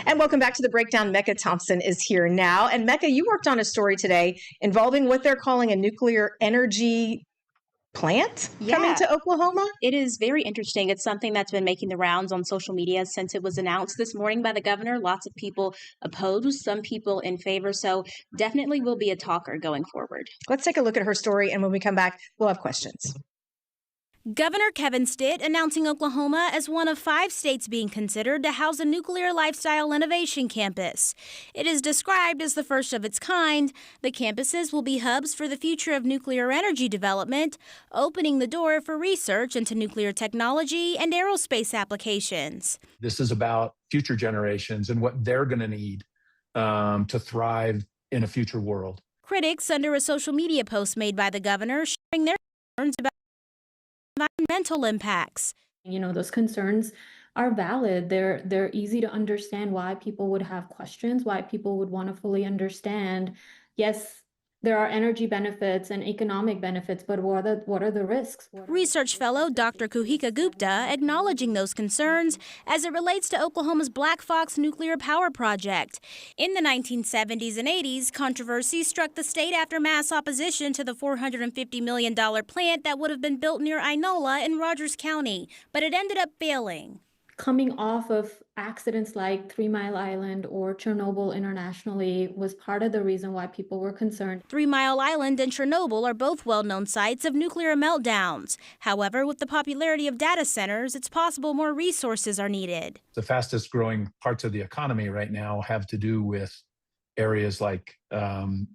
And welcome back to the breakdown. Mecca Thompson is here now. And Mecca, you worked on a story today involving what they're calling a nuclear energy plant coming to Oklahoma. It is very interesting. It's something that's been making the rounds on social media since it was announced this morning by the governor. Lots of people opposed, some people in favor. So definitely will be a talker going forward. Let's take a look at her story. And when we come back, we'll have questions. Governor Kevin Stitt announcing Oklahoma as one of 5 states being considered to house a nuclear lifestyle innovation campus. It is described as the first of its kind. The campuses will be hubs for the future of nuclear energy development, opening the door for research into nuclear technology and aerospace applications. This is about future generations and what they're going to need to thrive in a future world. Critics under a social media post made by the governor sharing their concerns about environmental impacts. You know, those concerns are valid. They're easy to understand why people would have questions, why people would want to fully understand. Yes, there are energy benefits and economic benefits, but what are the risks? Research fellow Dr. Kuhika Gupta acknowledging those concerns as it relates to Oklahoma's Black Fox nuclear power project. In the 1970s and 80s, controversy struck the state after mass opposition to the $450 million plant that would have been built near Inola in Rogers County, but it ended up failing. Coming off of accidents like 3 Mile Island or Chernobyl internationally was part of the reason why people were concerned. 3 Mile Island and Chernobyl are both well-known sites of nuclear meltdowns. However, with the popularity of data centers, it's possible more resources are needed. The fastest growing parts of the economy right now have to do with areas like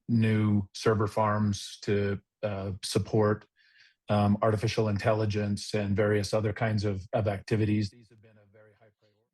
new server farms to support artificial intelligence and various other kinds of activities. These have been a very high priority.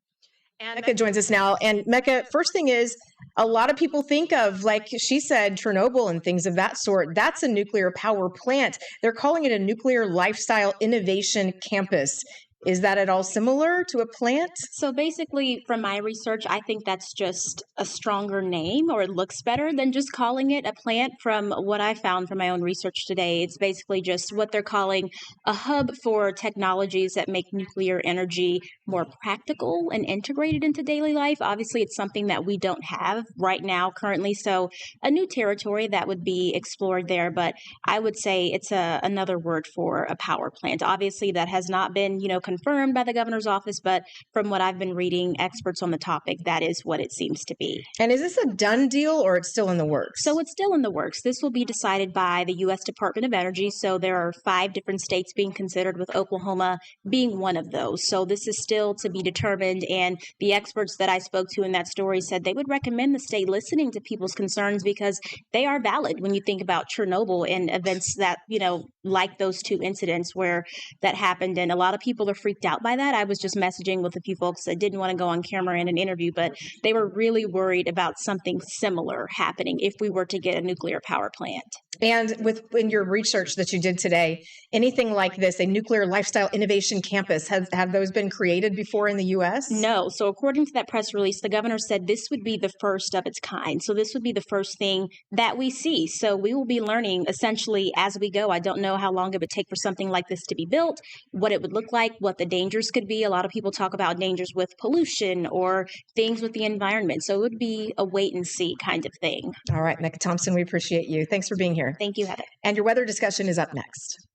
And Mecca joins us now. And Mecca, first thing is, a lot of people think of, like she said, Chernobyl and things of that sort. That's a nuclear power plant. They're calling it a nuclear lifestyle innovation campus. Is that at all similar to a plant? So basically, from my research, I think that's just a stronger name, or it looks better than just calling it a plant. From what I found from my own research today, it's basically just what they're calling a hub for technologies that make nuclear energy more practical and integrated into daily life. Obviously, it's something that we don't have right now currently, so a new territory that would be explored there. But I would say it's another word for a power plant. Obviously, that has not been, confirmed by the governor's office, but from what I've been reading, experts on the topic, that is what it seems to be. And is this a done deal or it's still in the works? So it's still in the works. This will be decided by the U.S. Department of Energy. So there are 5 different states being considered, with Oklahoma being one of those. So this is still to be determined. And the experts that I spoke to in that story said they would recommend the state listening to people's concerns because they are valid when you think about Chernobyl and events that, like those 2 incidents where that happened. And a lot of people are freaked out by that. I was just messaging with a few folks that didn't want to go on camera in an interview, but they were really worried about something similar happening if we were to get a nuclear power plant. And in your research that you did today, anything like this, a nuclear lifestyle innovation campus, have those been created before in the U.S.? No. So according to that press release, the governor said this would be the first of its kind. So this would be the first thing that we see. So we will be learning essentially as we go. I don't know how long it would take for something like this to be built, what it would look like, what the dangers could be. A lot of people talk about dangers with pollution or things with the environment. So it would be a wait and see kind of thing. All right, Mecca Thompson, we appreciate you. Thanks for being here. Thank you, Heather. And your weather discussion is up next.